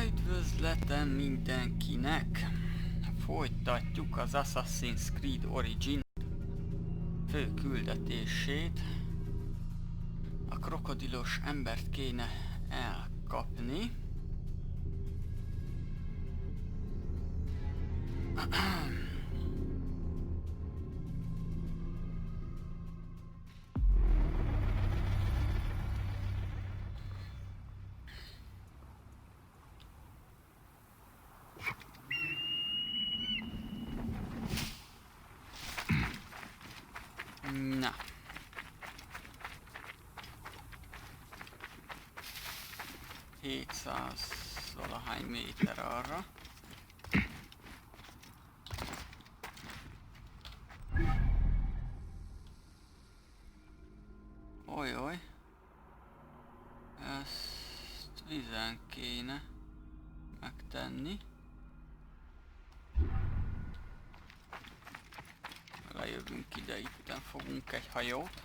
Üdvözletem mindenkinek! Folytatjuk az Assassin's Creed Origin fő küldetését. A krokodilos embert kéne elkapni. Na. Valahány méter arra. Ojoj. Ezt vízen kéne megtenni. Lejövünk ide, itten fogunk egy hajót.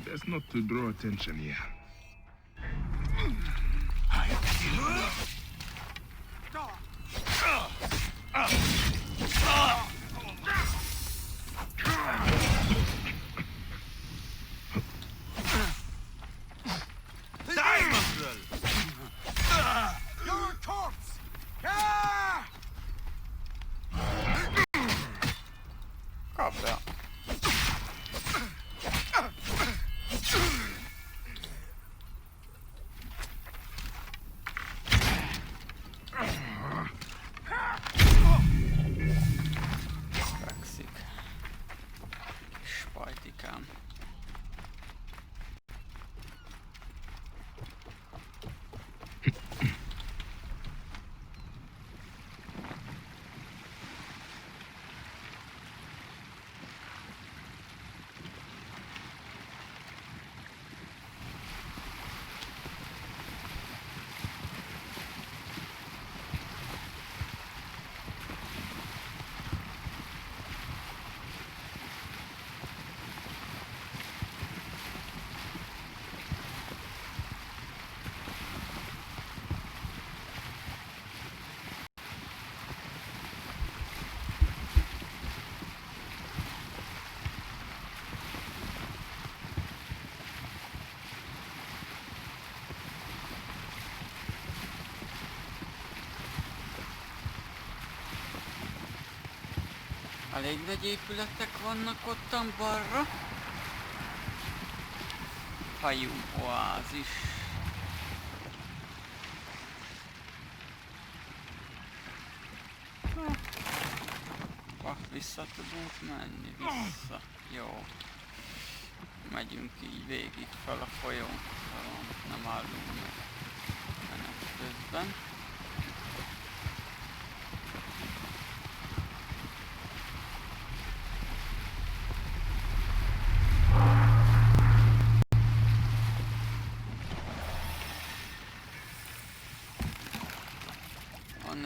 Best not to draw attention here. Kapja. Fekszik. Kis pajtikám. Elég nagy épületek vannak ottan balra. Hajú oázis. Vissza tudunk menni, vissza. Jó. Megyünk így végig fel a folyón. Nem állunk meg menet közben.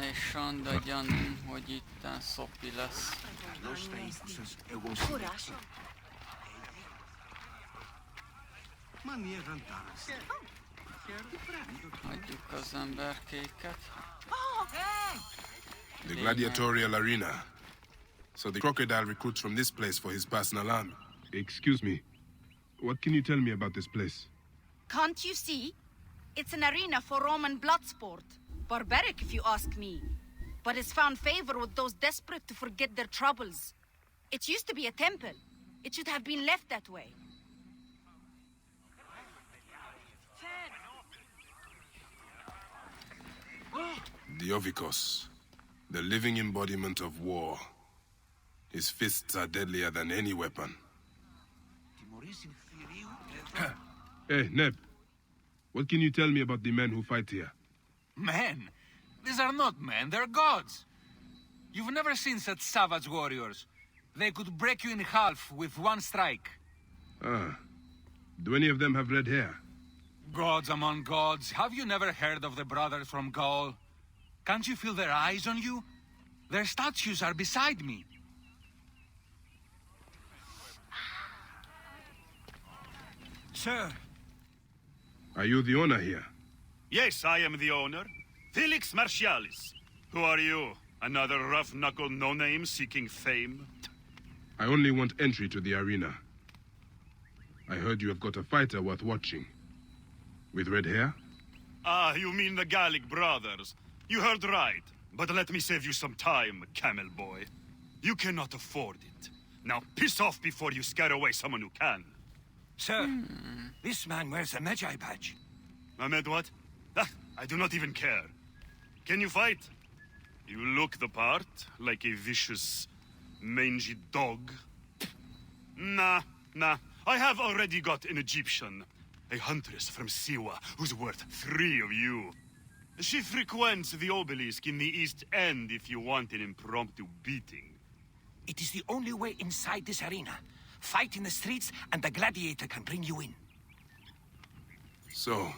És Sanda gyanúm, hogy itten szopi lesz. Hagyjuk az emberkéket. The gladiatorial arena. So the crocodile recruits from this place for his personal army. Excuse me. What can you tell me about this place? Can't you see? It's an arena for Roman blood sport. Barbaric, if you ask me. But it's found favor with those desperate to forget their troubles. It used to be a temple. It should have been left that way. The Ovikos, the living embodiment of war. His fists are deadlier than any weapon. Hey, Neb. What can you tell me about the men who fight here? Men? These are not men, they're gods. You've never seen such savage warriors. They could break you in half with one strike. Ah. Do any of them have red hair? Gods among gods, have you never heard of the brothers from Gaul? Can't you feel their eyes on you? Their statues are beside me. Sir. Are you the owner here? Yes, I am the owner. Felix Martialis. Who are you? Another rough-knuckle no-name seeking fame? I only want entry to the arena. I heard you have got a fighter worth watching. With red hair? Ah, you mean the Gallic brothers. You heard right. But let me save you some time, camel boy. You cannot afford it. Now piss off before you scare away someone who can. Sir, this man wears a Magi badge. Ahmed, what? Ah, I do not even care. Can you fight? You look the part, like a vicious, mangy dog. Nah. I have already got an Egyptian. A huntress from Siwa, who's worth 3 of you. She frequents the obelisk in the East End if you want an impromptu beating. It is the only way inside this arena. Fight in the streets, and the gladiator can bring you in. So,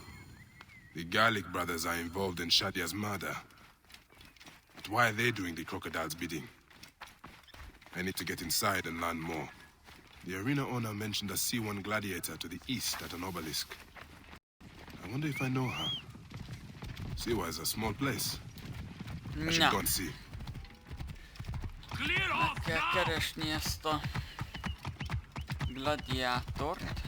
the Gallic brothers are involved in Shadia's murder. But why are they doing the crocodile's bidding? I need to get inside and learn more. The arena owner mentioned a C1 gladiator to the east at an obelisk. I wonder if I know her. Siwa is a small place. I should go and see. Meg kell keresni ezt a gladiátort.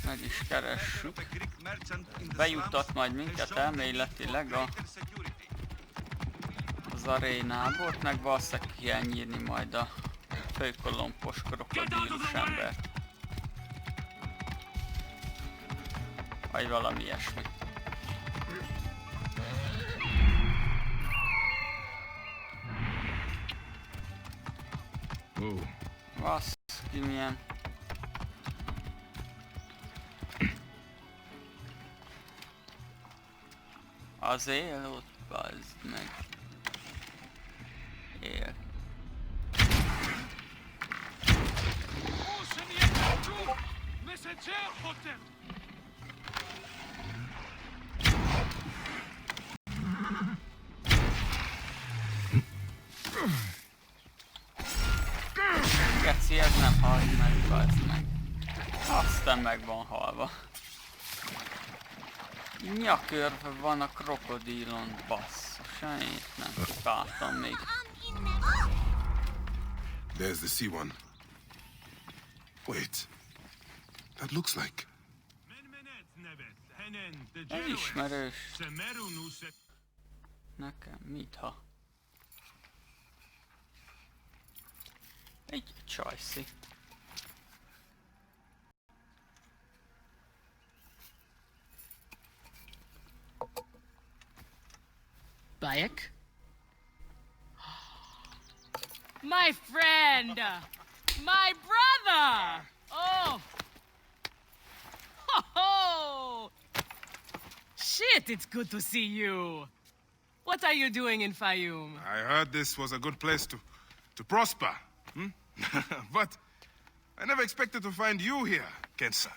Meg is keressük. Bejutat majd minket elméletileg az arénából, meg valószínűleg ki kell nyírni majd a főkolompos krokodílus embert. Vagy valami ilyesmi. Baszki, milyen... Az él ott, bazd meg. Él. Geci, ez nem hal meg, bazd meg. Aztán meg van halva. Nyakörve van a krokodílon, basszus, semmit nem kipáltam még. There's the C1. Wait. That looks like... Ez ismerős. Nekem mitha? Egy csajszi. Bayek? My friend! My brother! Oh! Ho-ho! Shit, it's good to see you. What are you doing in Fayum? I heard this was a good place to prosper. But I never expected to find you here, Kensa.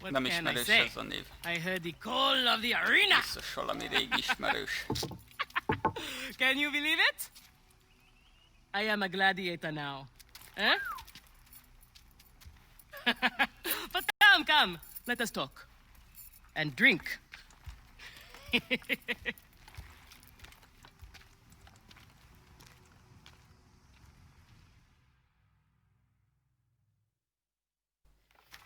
What Nem can I ismerős say? ez a név. I heard the call of the arena! Biztos valami régi ismerős. Can you believe it? I am a gladiator now. Eh? But come, let us talk. And drink.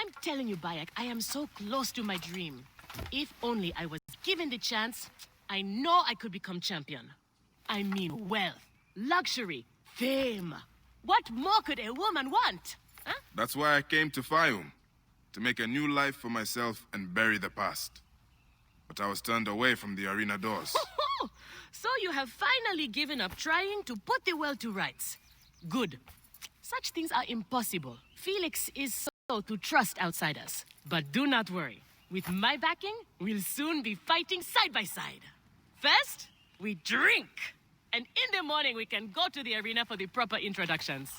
I'm telling you, Bayek, I am so close to my dream. If only I was given the chance, I know I could become champion. I mean wealth, luxury, fame. What more could a woman want? Huh? That's why I came to Fayum. To make a new life for myself and bury the past. But I was turned away from the arena doors. So you have finally given up trying to put the world to rights. Good. Such things are impossible. Felix is so to trust outsiders. But do not worry. With my backing, we'll soon be fighting side by side. First, we drink. And in the morning, we can go to the arena for the proper introductions.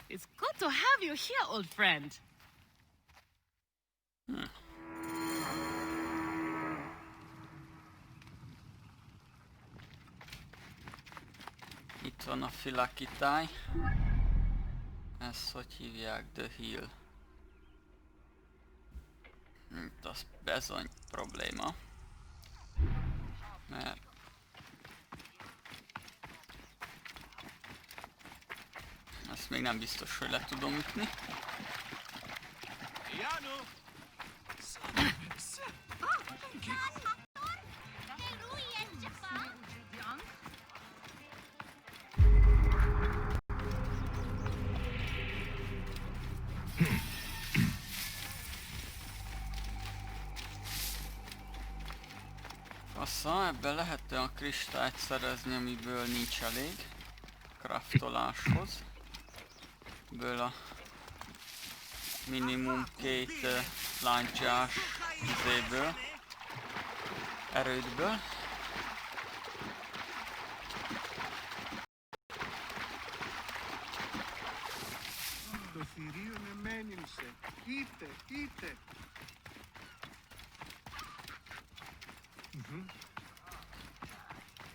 It's good to have you here, old friend. van a filakitály. Ezt hogy hívják? The Hill. Itt az bizony probléma. Mert ezt még nem biztos, hogy le tudom ütni. Assza, ebben lehet olyan kristályt szerezni, amiből nincs elég craftoláshoz. Ebből a minimum 2 láncsás izéből, erődből.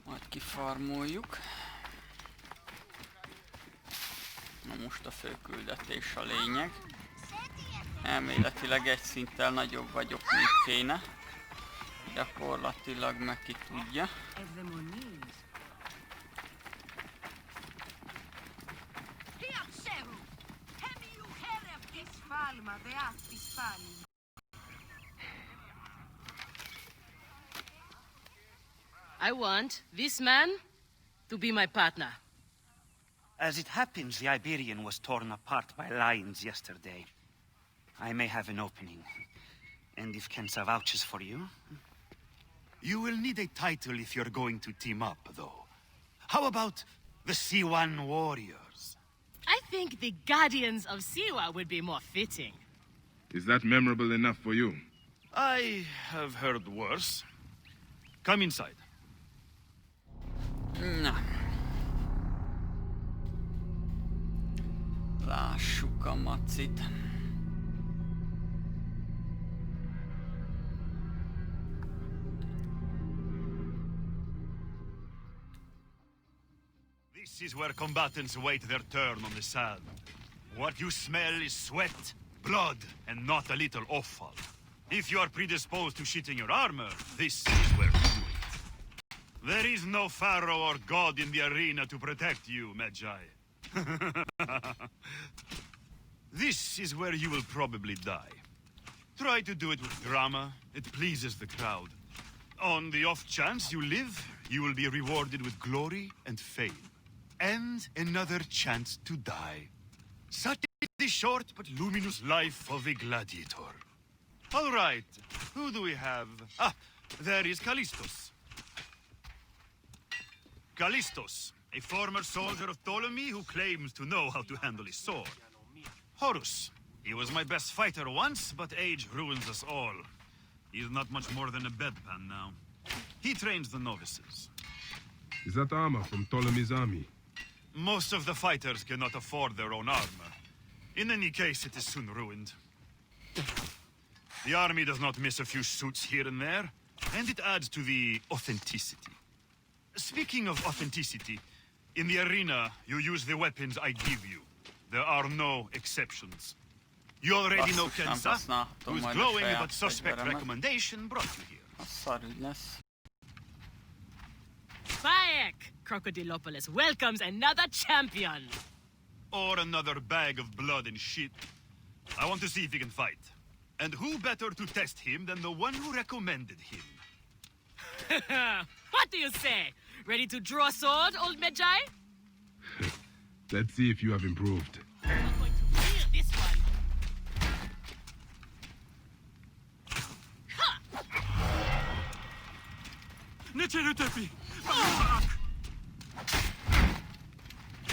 Majd kifarmoljuk. Na most a fő küldetés a lényeg. Elméletileg egy szinttel nagyobb vagyok, mint kéne. Gyakorlatilag meg ki tudja. I want this man to be my partner. As it happens, the Iberian was torn apart by lions yesterday. I may have an opening. And if Kensa vouches for you... You will need a title if you're going to team up, though. How about the C1 Warriors? I think the Guardians of Siwa would be more fitting. Is that memorable enough for you? I have heard worse. Come inside. Na. Lássuk a macit. This is where combatants wait their turn on the sand. What you smell is sweat, blood, and not a little offal. If you are predisposed to shitting your armor, this is where you do it. There is no pharaoh or god in the arena to protect you, Magi. This is where you will probably die. Try to do it with drama. It pleases the crowd. On the off chance you live, you will be rewarded with glory and fame. And another chance to die. Such is the short but luminous life of a gladiator. All right, who do we have? Ah, there is Callistos. Callistos, a former soldier of Ptolemy who claims to know how to handle his sword. Horus, he was my best fighter once, but age ruins us all. He's not much more than a bedpan now. He trains the novices. Is that armor from Ptolemy's army? Most of the fighters cannot afford their own armor. In any case, it is soon ruined. The army does not miss a few suits here and there, and it adds to the authenticity. Speaking of authenticity, in the arena, you use the weapons I give you. There are no exceptions. You already know Kensa, whose glowing but suspect recommendation brought you here. Szarügy lesz. Bayek! Crocodilopolis welcomes another champion. Or another bag of blood and shit. I want to see if he can fight. And who better to test him than the one who recommended him? What do you say? Ready to draw a sword, old Magi? Let's see if you have improved. I'm going to wield this one.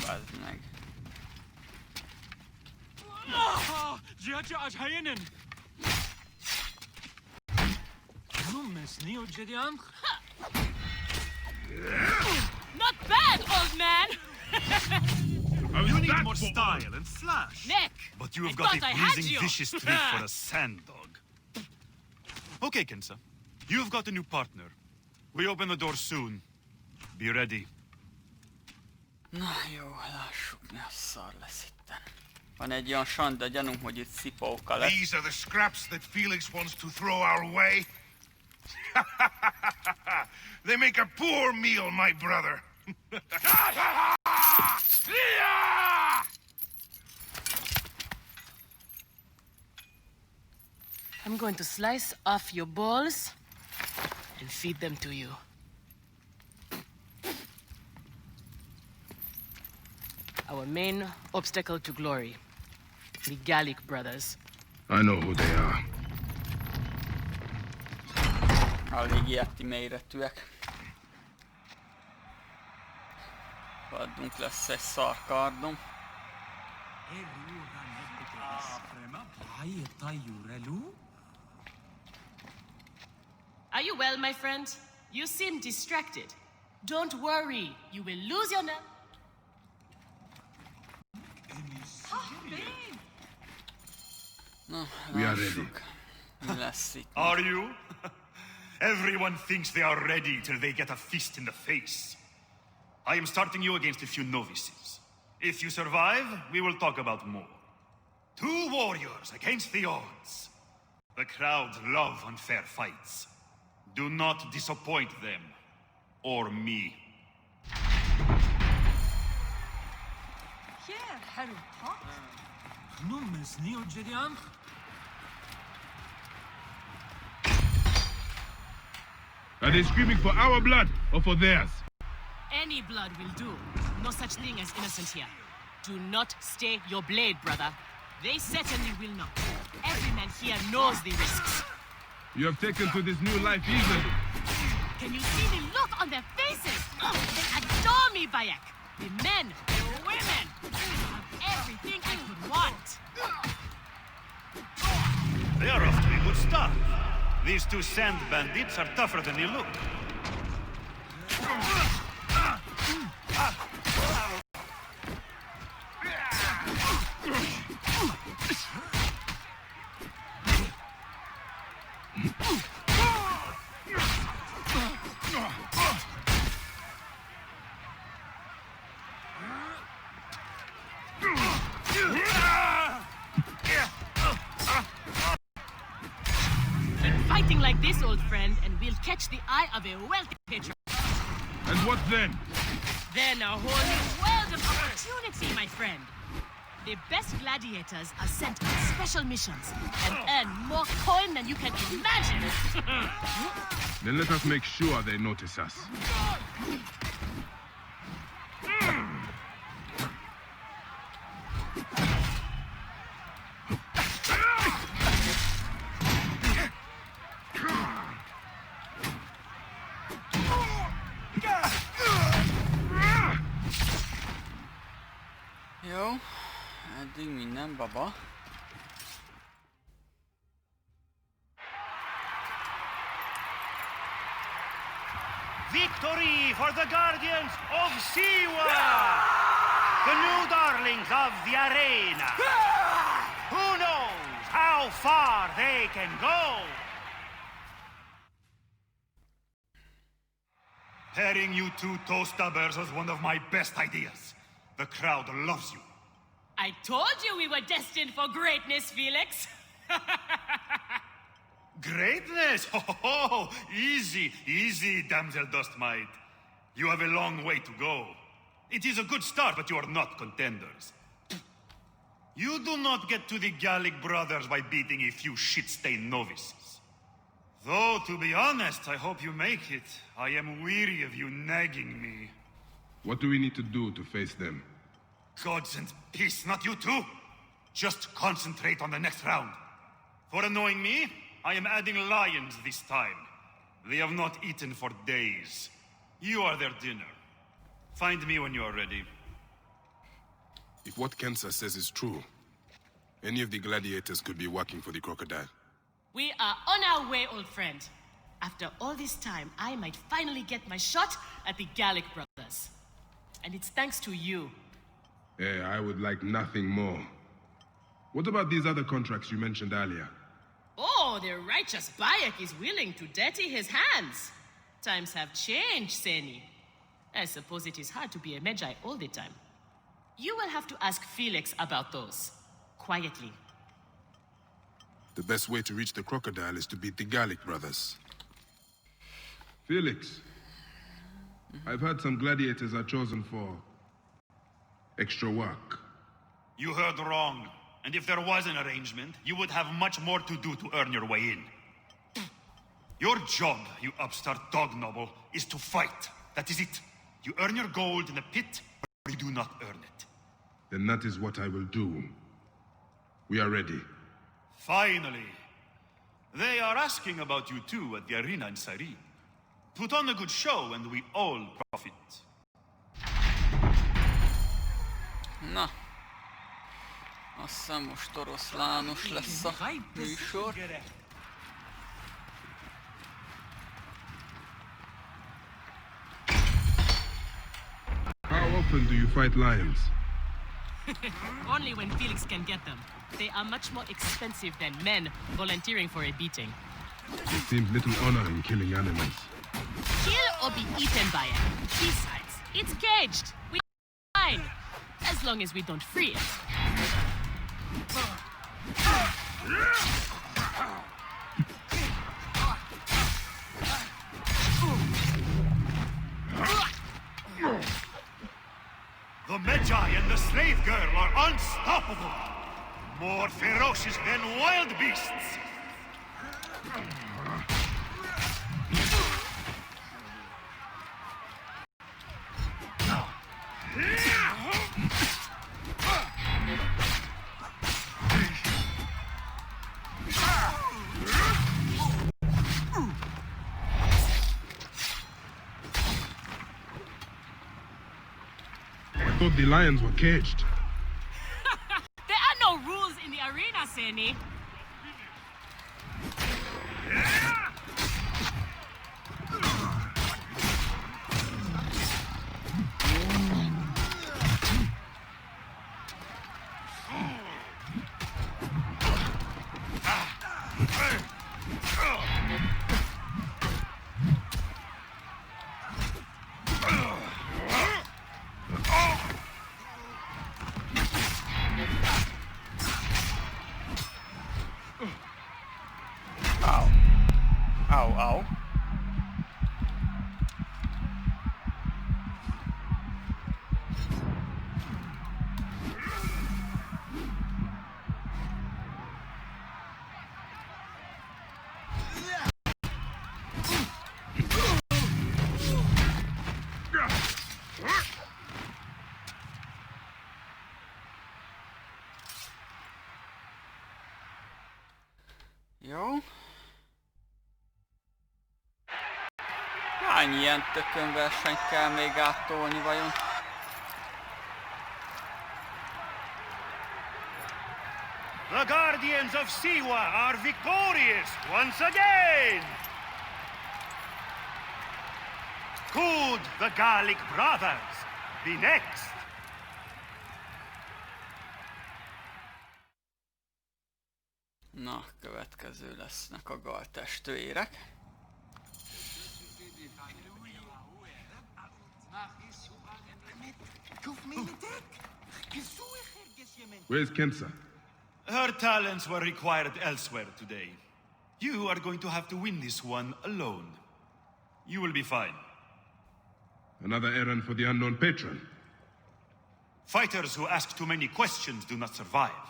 Bazd meg. Not bad, old man! You need more style and flash. Nick! But you have I got a thought I had pleasing you. vicious streak for a sand dog. Okay, Kensa. You've got a new partner. We open the door soon. Be ready. Na jó, lássuk, mi a szar lesz itten. Van egy olyan sanda gyanúm, hogy itt szipóka lesz. These are the scraps that Felix wants to throw our way. They make a poor meal, my brother. I'm going to slice off your balls and feed them to you. Our main obstacle to glory, the Gallic brothers. I know who they are. Elég ilyeti méretűek. Adunk lesz egy szarkardom. Are you well, my friend? You seem distracted. Don't worry, you will lose your nerve. No, We are ready. Mi lesz itt? Are you? Everyone thinks they are ready till they get a fist in the face. I am starting you against a few novices. If you survive, we will talk about more. 2 warriors against the odds. The crowd love unfair fights. Do not disappoint them. Or me. Are they screaming for our blood or for theirs? Any blood will do. No such thing as innocent here. Do not stay your blade, brother. They certainly will not. Every man here knows the risks. You have taken to this new life easily. Can you see the look on their faces? They adore me, Bayek. The men, the women. Everything I could want. They are off to a good start. These 2 sand bandits are tougher than they look. Fighting like this, old friend, and we'll catch the eye of a wealthy patron. And what then? Then a whole new world of opportunity, my friend. The best gladiators are sent on special missions and earn more coin than you can imagine. Then let us make sure they notice us. Jó, eddig minden, baba. Victory for the Guardians of Siwa! The new darlings of the arena! Who knows how far they can go? Pairing you 2 toe-stabbers was one of my best ideas. The crowd loves you. I told you we were destined for greatness, Felix. Greatness? Oh, easy, easy, damsel dustmite. You have a long way to go. It is a good start, but you are not contenders. You do not get to the Gallic brothers by beating a few shit-stained novices. Though, to be honest, I hope you make it. I am weary of you nagging me. What do we need to do to face them? Gods and peace, not you too. Just concentrate on the next round. For annoying me, I am adding lions this time. They have not eaten for days. You are their dinner. Find me when you are ready. If what Kensa says is true, any of the gladiators could be working for the crocodile. We are on our way, old friend. After all this time, I might finally get my shot at the Gallic brothers. And it's thanks to you. Yeah, I would like nothing more. What about these other contracts you mentioned earlier? Oh, the righteous Bayek is willing to dirty his hands. Times have changed, Seni. I suppose it is hard to be a Magi all the time. You will have to ask Felix about those. Quietly. The best way to reach the crocodile is to beat the Gallic brothers. Felix, I've heard some gladiators are chosen for extra work. You heard wrong. And if there was an arrangement, you would have much more to do to earn your way in. Your job, you upstart dog noble, is to fight. That is it. You earn your gold in the pit, or you do not earn it. Then that is what I will do. We are ready. Finally. They are asking about you too at the arena in Cyrene. Put on a good show and we all profit. Na. Azt hiszem most oroszlános lesz a műsor. How often do you fight lions? Only when Felix can get them. They are much more expensive than men volunteering for a beating. There seems little honor in killing animals. Kill or be eaten by it. Besides, it's caged. We're fine. As long as we don't free it. The Magi and the slave girl are unstoppable! More ferocious than wild beasts! I thought the lions were caged. There are no rules in the arena, Seni. Au. Jó. Hány ilyen tökönversenyt kell még áttolni vajon? The Guardians of Siwa are victorious once again! Could the Gallic brothers be next? Na, következő lesznek a Gal testvérek. Where's Kensa? Her talents were required elsewhere today. You are going to have to win this one alone. You will be fine. Another errand for the unknown patron. Fighters who ask too many questions do not survive.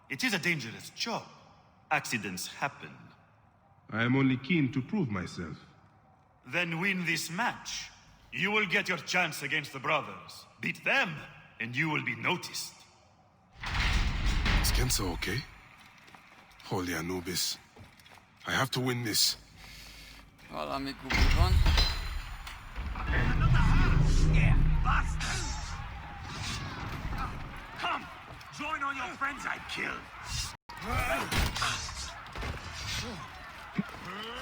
It is a dangerous job. Accidents happen. I am only keen to prove myself. Then win this match. You will get your chance against the brothers. Beat them, and you will be noticed. Is Kensa okay? Holy Anubis. I have to win this. Valami gubi van. Come, join all your friends I killed.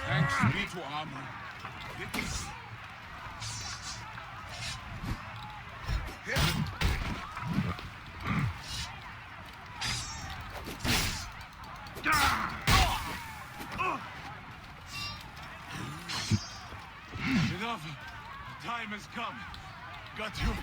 Thanks be to Amun. Enough. The time has come. Got you.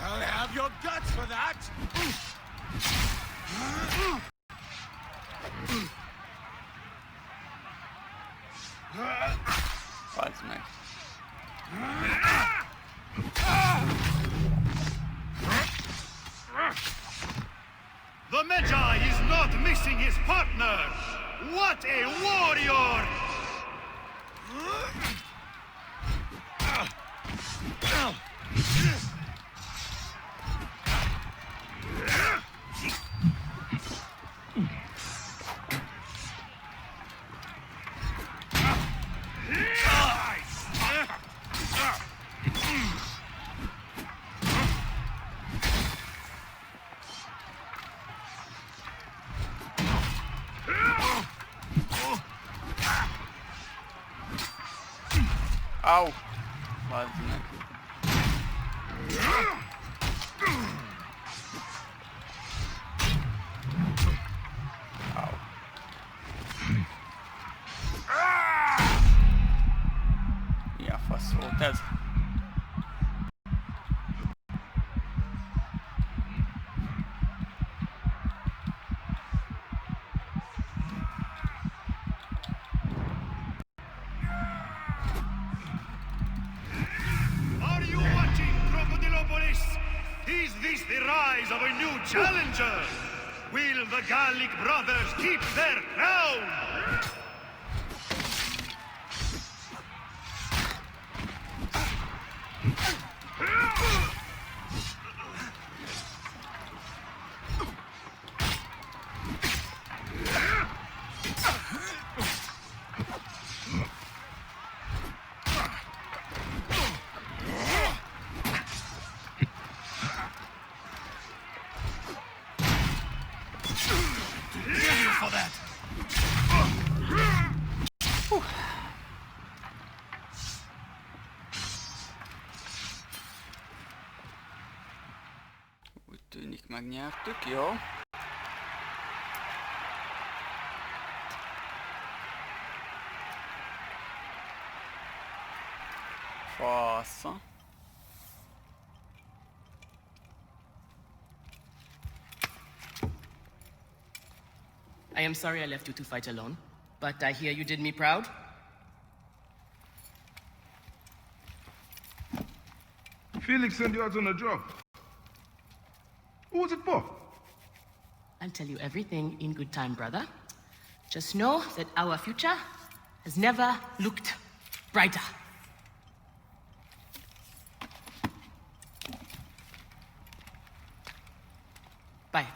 I'll have your guts for that! Bazd meg. The Magi is not missing his partner! What a warrior! Au! Bazd meg. Au. Mi a fasz volt ez? Are you watching, Crocodilopolis? Is this the rise of a new challenger? Will the Gallic brothers keep their crown? For that. Úgy tűnik megnyertük, jó? Fasza. I am sorry I left you to fight alone, but I hear you did me proud. Felix sent you out on a job. Who was it for? I'll tell you everything in good time, brother. Just know that our future has never looked brighter. Bayek.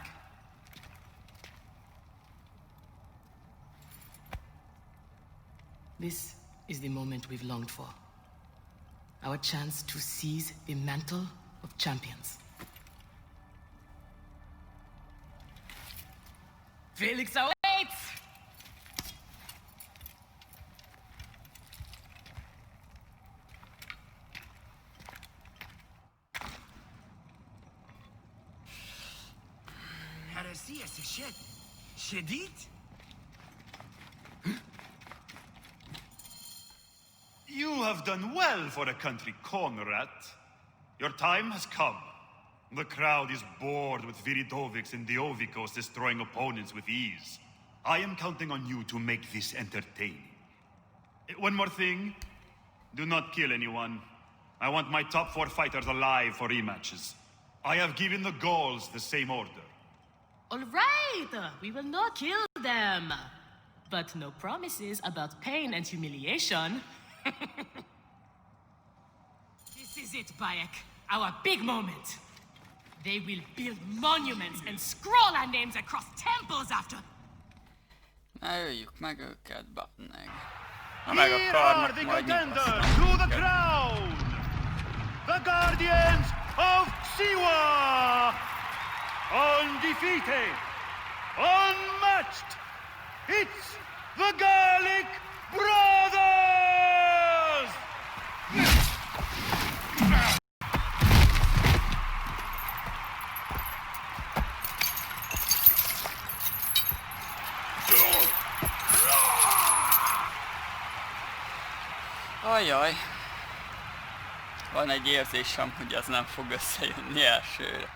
This is the moment we've longed for. Our chance to seize the mantle of champions. Felix awaits! هرسية سشد شديد؟ You have done well for a country Conrad. Your time has come. The crowd is bored with Viridovics and Diovikos destroying opponents with ease. I am counting on you to make this entertaining. One more thing. Do not kill anyone. I want my top 4 fighters alive for rematches. I have given the Gauls the same order. All right, we will not kill them. But no promises about pain and humiliation. This is it, Bayek. Our big moment. They will build monuments and scroll our names across temples after. Na öljük meg őket, batneg. Ha Here meg are akarnak, the majd contenders nyugasztanak to the őket. crown! The Guardians of Siwa! Undefeated! Unmatched! It's the Gallic Brothers! Ajaj. Van egy érzésem, hogy ez nem fog összejönni elsőre.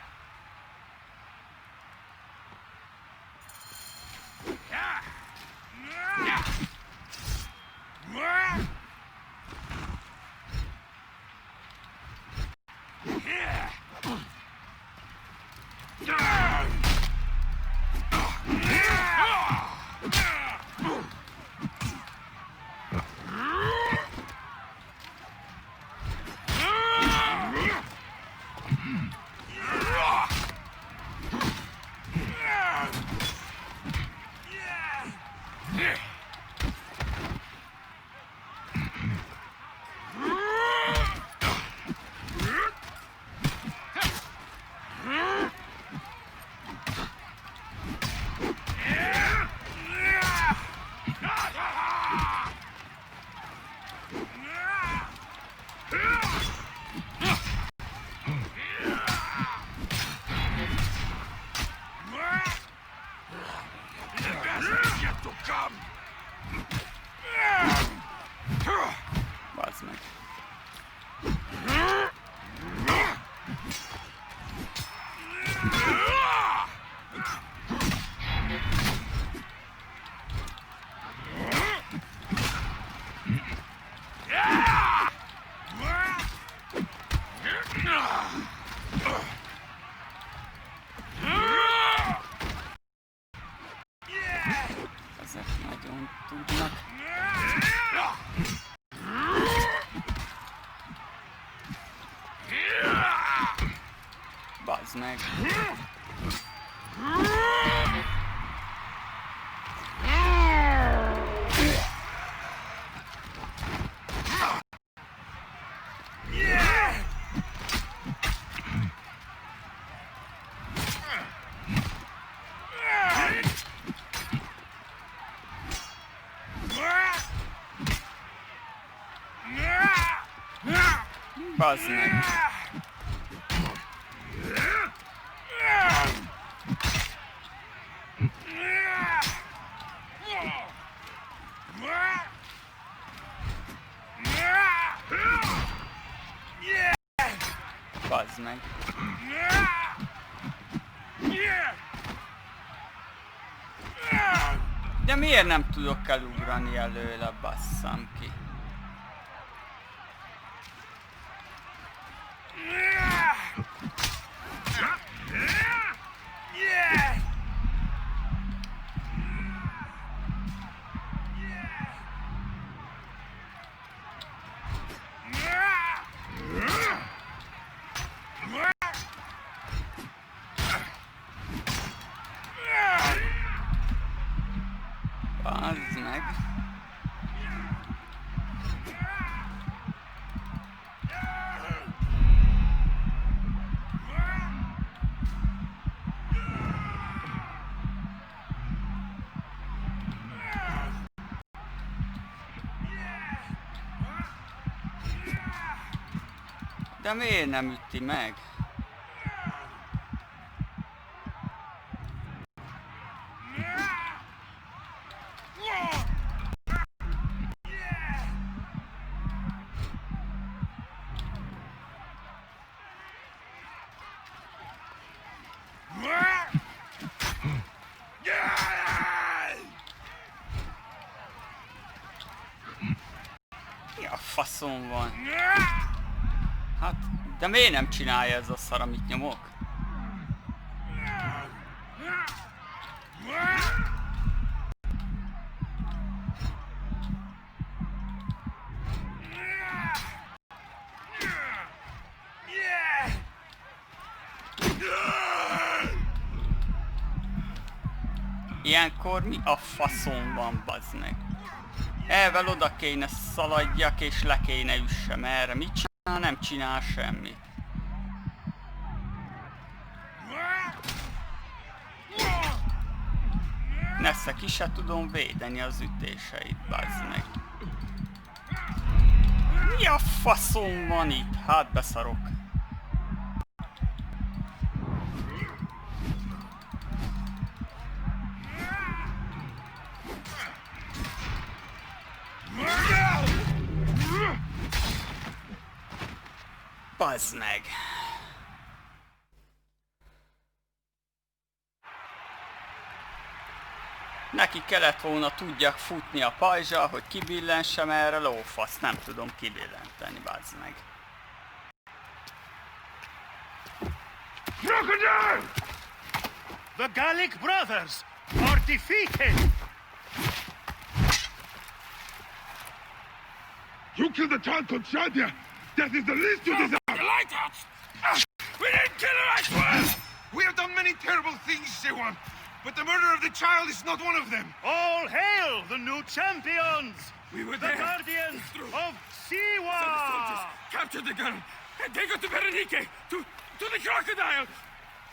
Bazd meg. Ezek nagyon tudnak. Bazd meg. Bazd meg. Bazd meg. De miért nem tudok elugrani előle, basszam ki? Bazd meg. De miért nem üti meg? Mi a faszom van? Hát, de miért nem csinálja ez a szar, amit nyomok? Ilyenkor mi a faszom van, bazd meg? Elvel oda kéne szaladjak és le kéne üssem erre. Mit csinál? Nem csinál semmit. Nesze ki se tudom védeni az ütéseit, bazd meg. Mi a faszom van itt? Hát beszarok. Bazd meg! Neki kellett volna tudjak futni a pajzsal, hogy kibillensem erre, lófasz, nem tudom kibillenteni, bazd meg. Crocodile! The Gallic brothers are defeated! You killed the child called Shadia! That is the least you deserve! The lighthouse! We didn't kill her, I swear! We have done many terrible things, Sewan, but the murder of the child is not one of them! All hail the new champions! We were The there! guardians of Soldiers Siwa! captured the girl and take her to Berenike, to the crocodile!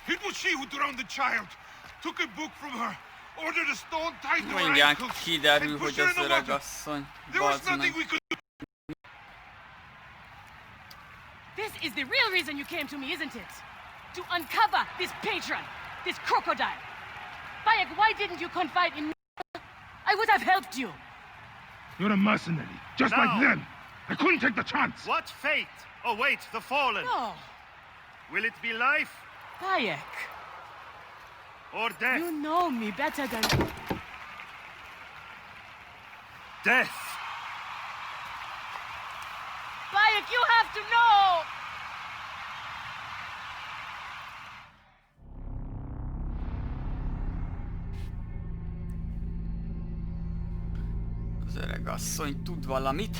It was she who drowned the child, took a book from her, ordered a stone tied to her Mindjárt ankles, kiderül, and hogy pushed her az in the öreg water. asszony, There was bazd nothing meg. we could do. This is the real reason you came to me, isn't it? To uncover this patron, this crocodile. Bayek, why didn't you confide in me? I would have helped you. You're a mercenary, just Now. like them. I couldn't take the chance. What fate awaits the fallen? No, Will it be life Bayek, or death? you know me better than... Death! Bayek, you have to know! Az öreg asszony tud valamit.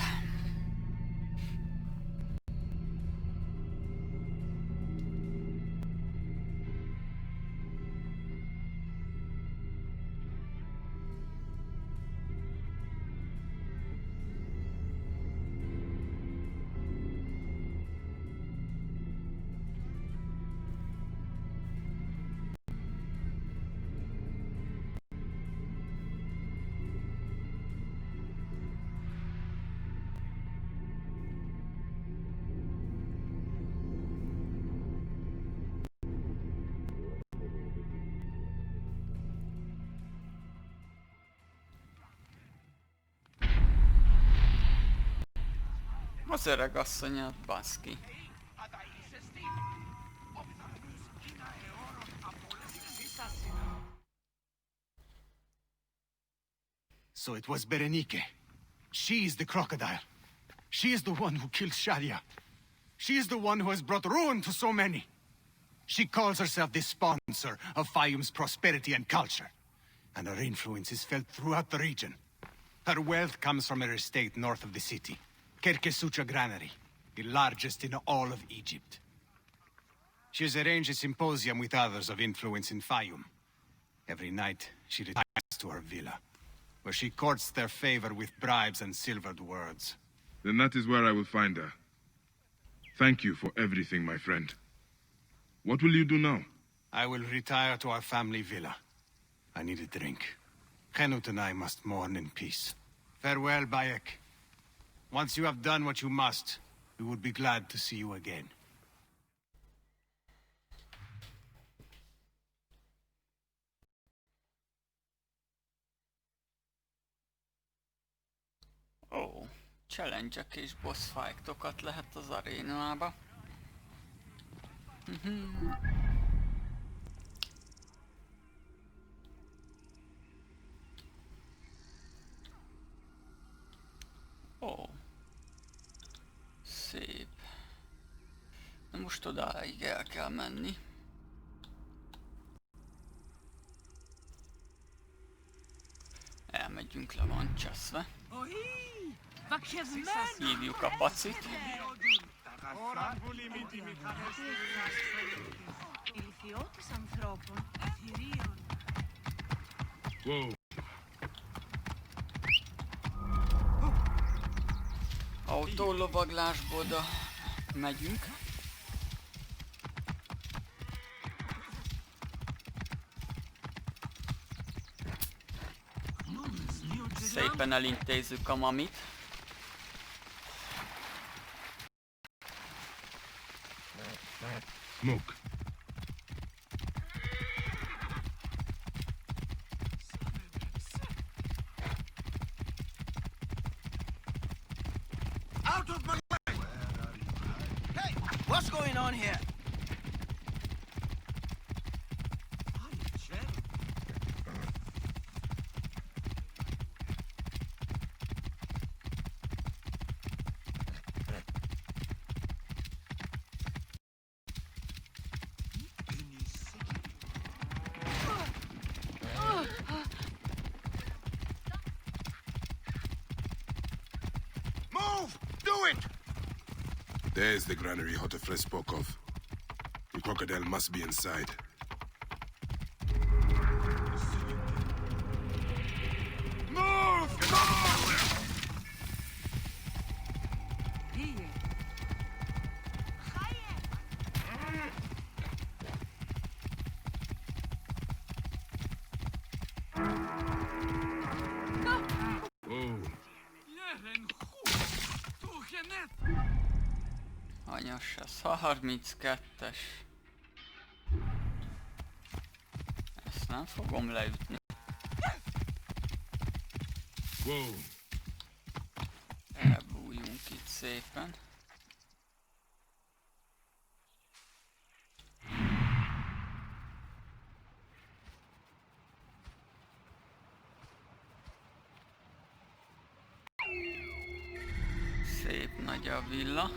Az öreg asszonyát, baszki. So it was Berenike. She is the crocodile. She is the one who killed Shadia. She is the one who has brought ruin to so many. She calls herself the sponsor of Fayum's prosperity and culture. And her influence is felt throughout the region. Her wealth comes from her estate north of the city. Kerkesucha Granary, the largest in all of Egypt. She has arranged a symposium with others of influence in Fayum. Every night, she retires to her villa, where she courts their favor with bribes and silvered words. Then that is where I will find her. Thank you for everything, my friend. What will you do now? I will retire to our family villa. I need a drink. Henut and I must mourn in peace. Farewell, Bayek. Once you have done what you must, we would be glad to see you again. Ó, challenge-ek és boss fight-okat lehet az arénába. Ó, szép. Na most odáig el kell menni. Elmegyünk, le van cseszve. Hívjuk a pacit. Whoa. Autólovaglásból oda megyünk. Szépen elintézzük a mamit. Smoke. Out of my way! Hey! What's going on here? There's the granary Hotefres spoke of. The crocodile must be inside. Move! Anyas, ez 32-es. Ezt nem fogom leütni. Elbújjunk itt szépen. Szép nagy a villa.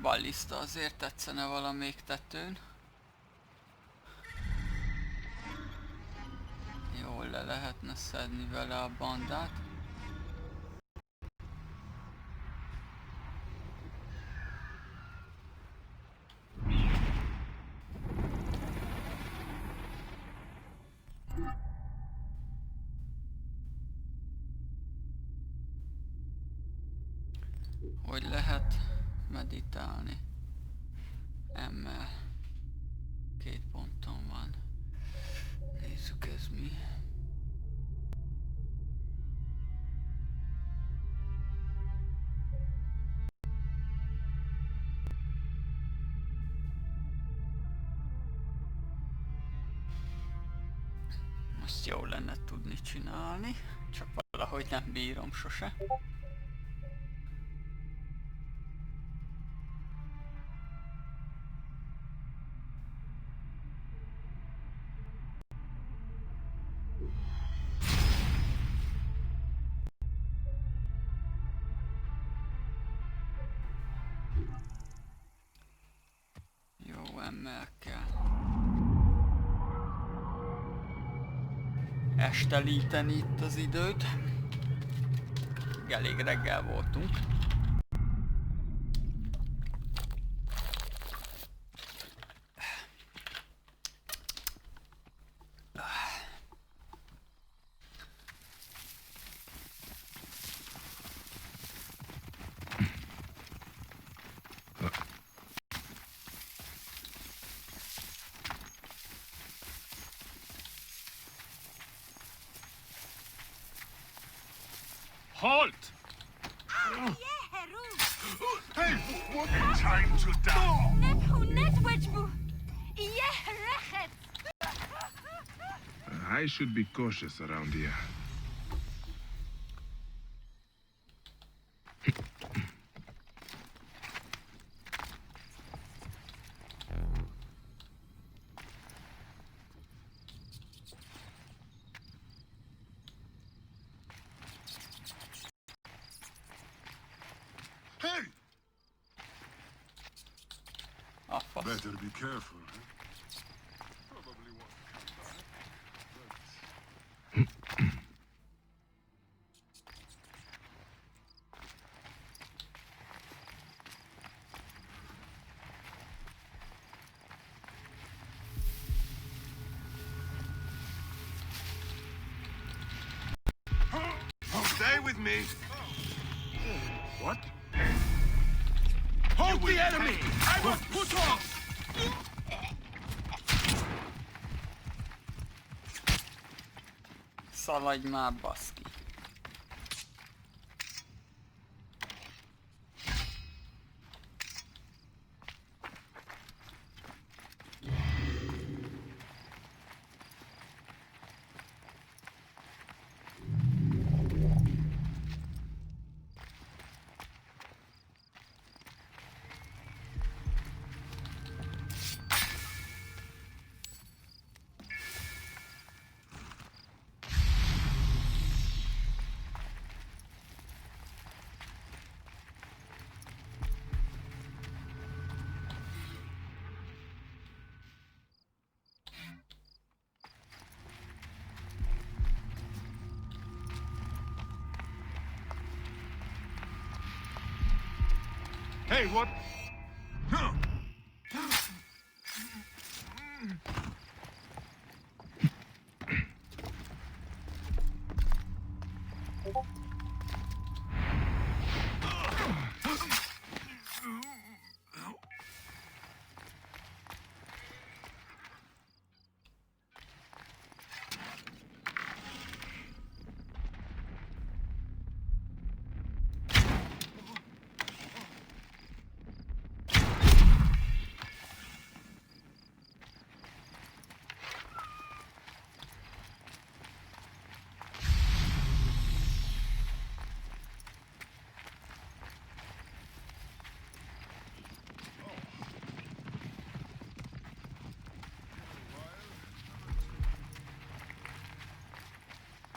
Ballista azért tetszene valamelyik tetőn. Jól le lehetne szedni vele a bandát. Hogy lehet meditálni? Emmel 2 ponton van. Nézzük, ez mi. Most jó lenne tudni csinálni, csak valahogy nem bírom sose. Emmel kell estelíteni itt az időt. Elég reggel voltunk. Halt! Hey, what time to I should be cautious around here. Better be careful, huh? Probably won't come back, Stay with me. What? Hold the enemy! I will put off! Szaladj már, baszki. Hey, what?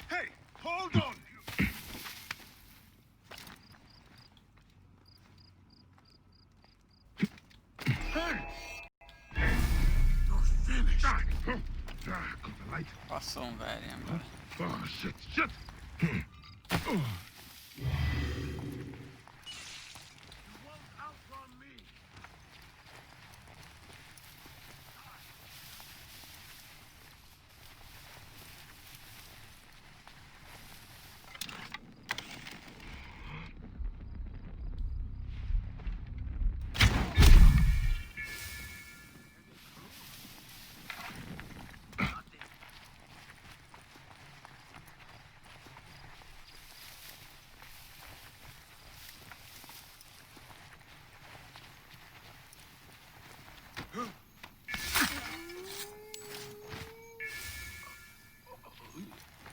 Hey, hold on! You're finished! Got the light. Faszom, verjem be. Oh, shit!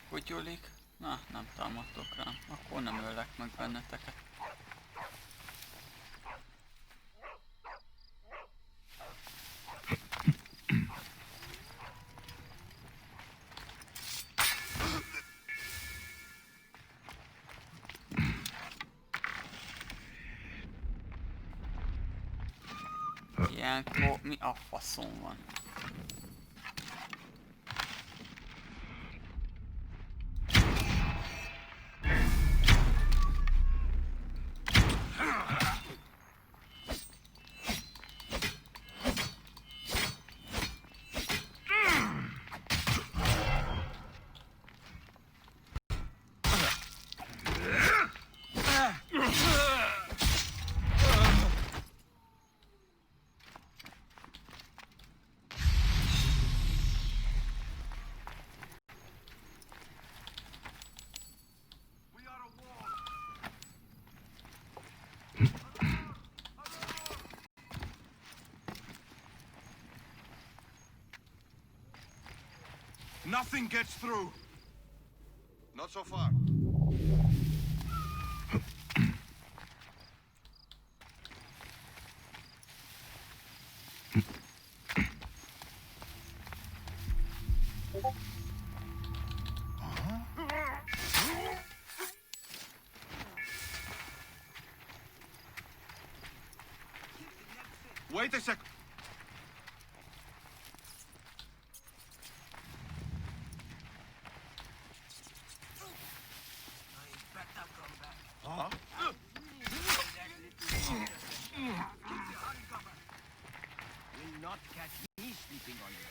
Hogy Julik? Na, nem támadtok rám. Akkor nem öllek meg benneteket. Ilyenkor mi a faszom van? Nothing gets through. Not so far. Wait a sec. Huh? Will not catch me sleeping on you.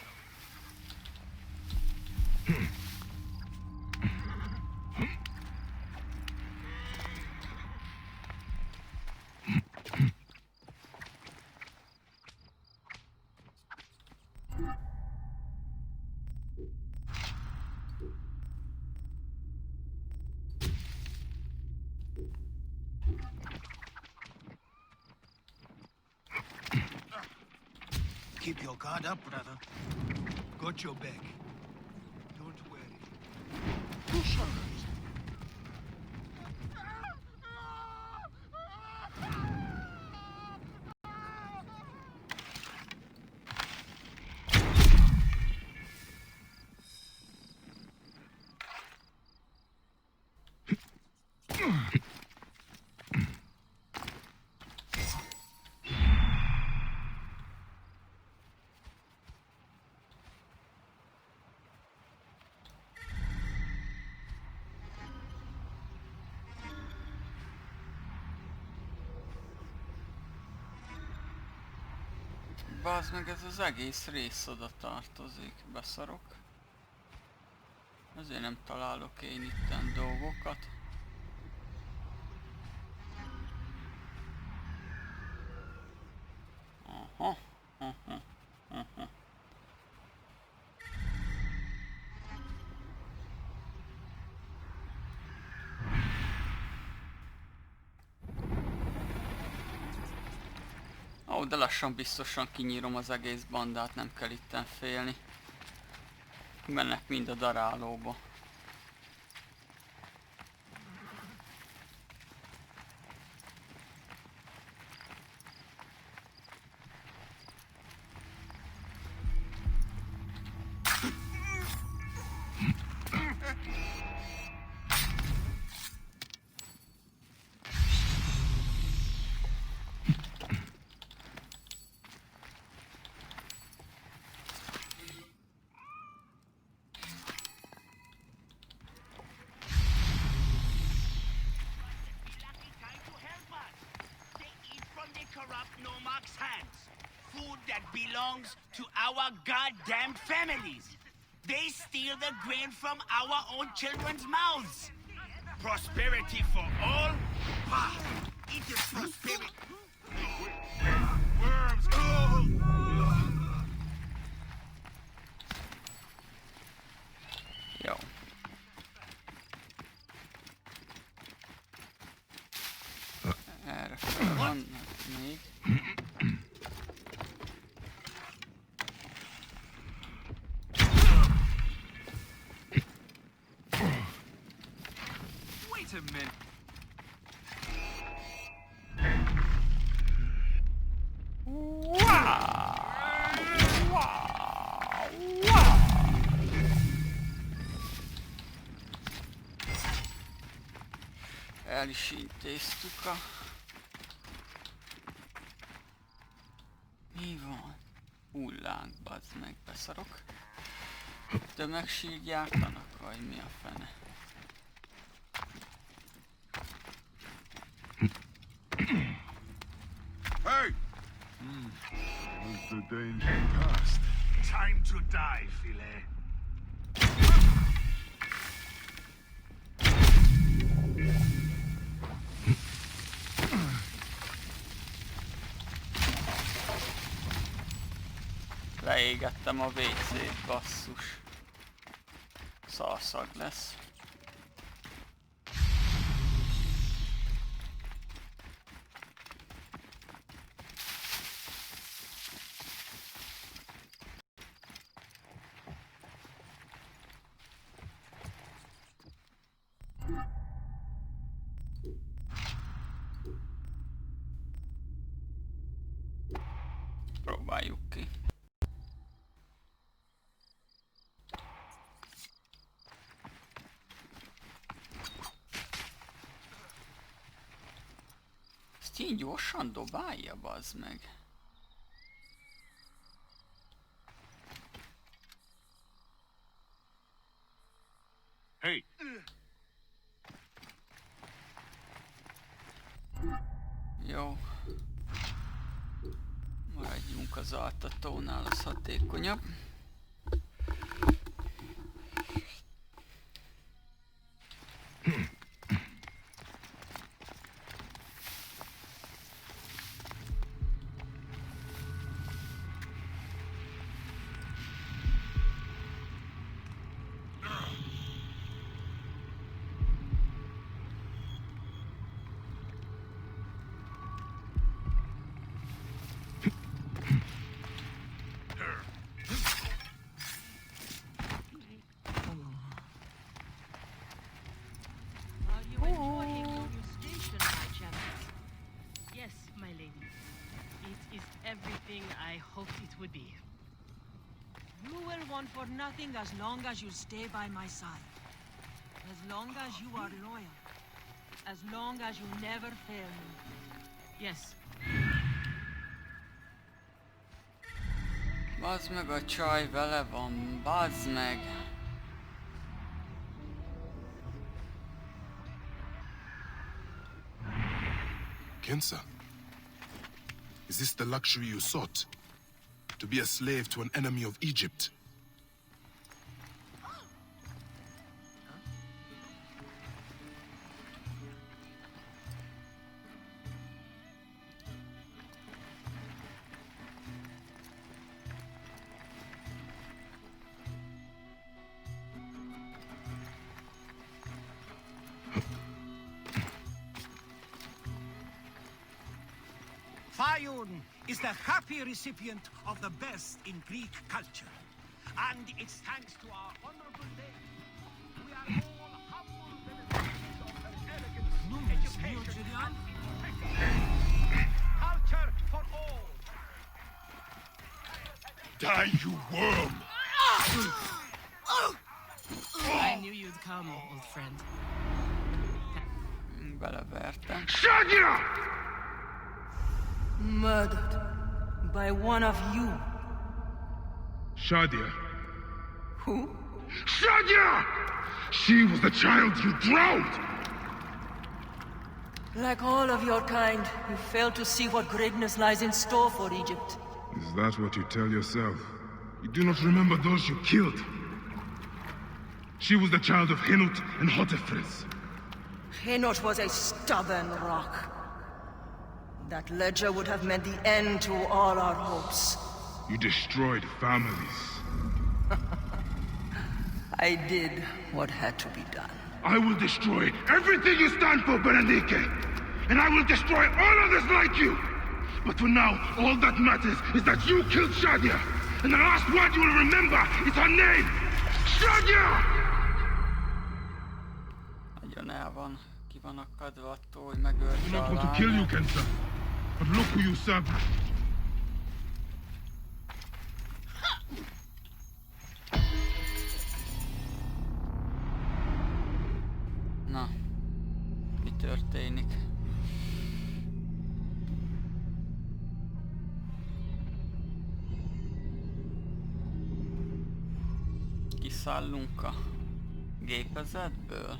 Keep your guard up, brother. Got your back. Don't worry. Push on. Bazd meg, ez az egész rész oda tartozik, beszarok. Azért nem találok én itten dolgokat. Aha, aha, aha. Ó, de lassan biztosan kinyírom az egész bandát, nem kell itten félni. Mennek mind a darálóba. Belongs to our goddamn families. They steal the grain from our own children's mouths. Prosperity for all? Ah, it is prosperity. Worms! Jó. Erre fel van még. Wait a minute. El is intéztük a... Mi van? Hullánk, bazd meg, beszarok. Tömegsírgyártanak, vagy mi a fene? Hey! Has the danger passed? Time to die, filet. Leégettem a WC-t, basszus. Szarszag lesz. Próbáljuk ki. Ezt így gyorsan dobálja, bazd meg. Hey! Jó. Maradjunk az altatónál, az hatékonyabb. would be. You will want for nothing as long as you stay by my side. As long as you are loyal. As long as you never fail me. Yes. Bazd meg, a csaj vele van, bazd meg! Kensa, is this the luxury you sought? To be a slave to an enemy of Egypt? Fayun is the happy recipient of the best in Greek culture. And it's thanks to our honorable lady. We are all humble beneficiaries of her elegance, education, culture for all. Die, you worm! I knew you'd come, old friend. Belevertem. Shadia! Murdered by one of you. Shadia. Who? Shadia! She was the child you drowned! Like all of your kind, you fail to see what greatness lies in store for Egypt. Is that what you tell yourself? You do not remember those you killed. She was the child of Henut and Hotefres. Henot was a stubborn rock. That ledger would have meant the end to all our hopes. You destroyed families. I did what had to be done. I will destroy everything you stand for, Berenike! And I will destroy all others like you! But for now, all that matters is that you killed Shadia! And the last word you will remember is her name! Shadia! Nagyon el van, ki van akadva attól, hogy megölte I do a not want to kill you, lányát. Kensa. But look who you serve. Na, mi történik? Kiszállunk a gépezetből?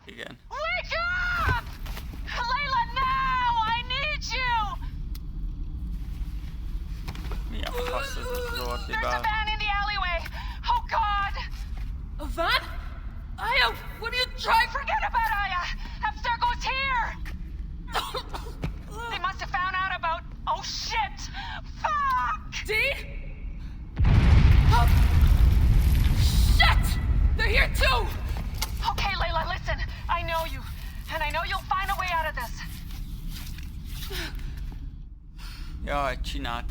Igen. Wake up! Layla, now! I need you! Mi a fasz ez az There's a ordibál? van in the alleyway! Oh, God! A van? Aya, what are you trying? Forget about Aya! Abstergo's here! They must have found out about... Oh, shit! Fuck! Dee? Oh. Shit! They're here too! Okay, Layla, listen. I know you. And I know you'll find a way out of this. Jaj, csinált.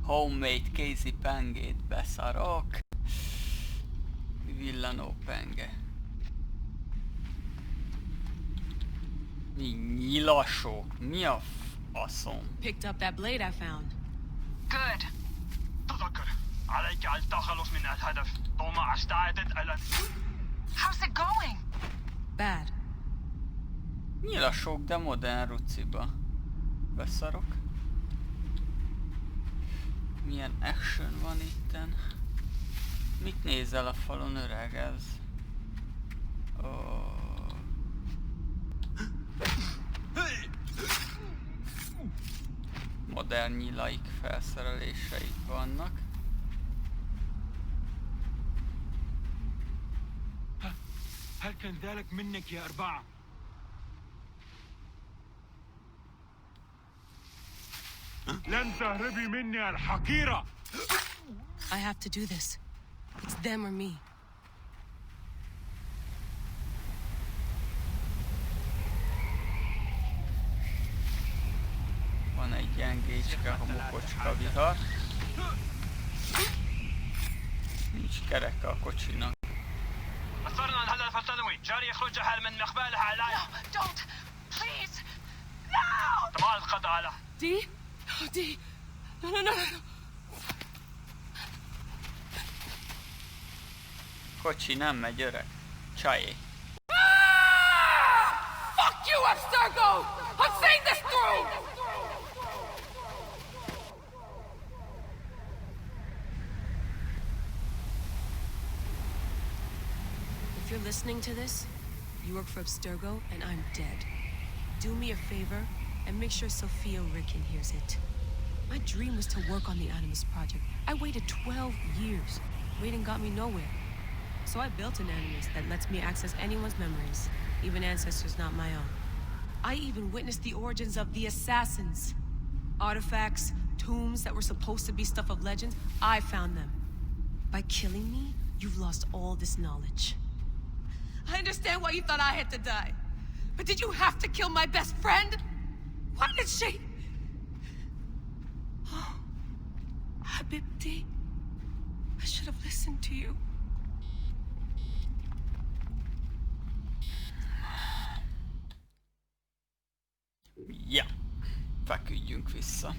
Homemade kézi pengét beszarok. Villanó penge. Mi nyilasó? Mi a faszom? Picked up that blade I found. Good. تذكر عليك التخلص من الهدف. طوما استعدت إلى How's it going? Bad. Nyilasók, de modern ruciba. Beszarok. Milyen action van itten? Mit nézel a falon, öreg ez? Oh. Modern nyilaik, felszereléseik vannak. هل كان ذلك منك يا أربعة؟ لن تهربي مني الحقيرة! I have to do this. It's them or me. Van egy gyengécske, homokocska vihar. Nincs kereke a kocsinak. أثرنا الهدف الثانوي. جاري إخراجها من مقبالها على. No, don't! Please! No! تمام القضاء على. Dee? Oh, Dee. No, no, no, no. Kocsi nem megy, öreg. Csajé. Fuck you, Abstergo! I'm saying this through! If you're listening to this, you work for Abstergo, and I'm dead. Do me a favor, and make sure Sophia Ricken hears it. My dream was to work on the Animus Project. I waited 12 years. Waiting got me nowhere. So I built an Animus that lets me access anyone's memories, even ancestors not my own. I even witnessed the origins of the Assassins. Artifacts, tombs that were supposed to be stuff of legend, I found them. By killing me, you've lost all this knowledge. I understand why you thought I had to die. But did you have to kill my best friend? Why did she... Oh, Habibti. I should have listened to you. Ja, feküdjünk vissza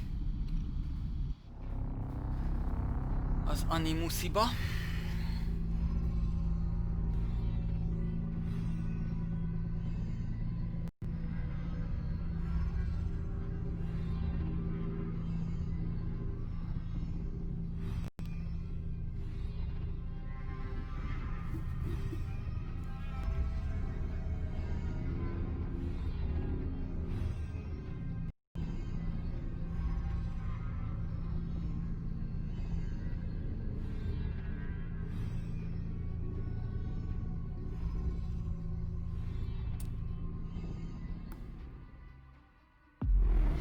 az Animusiba.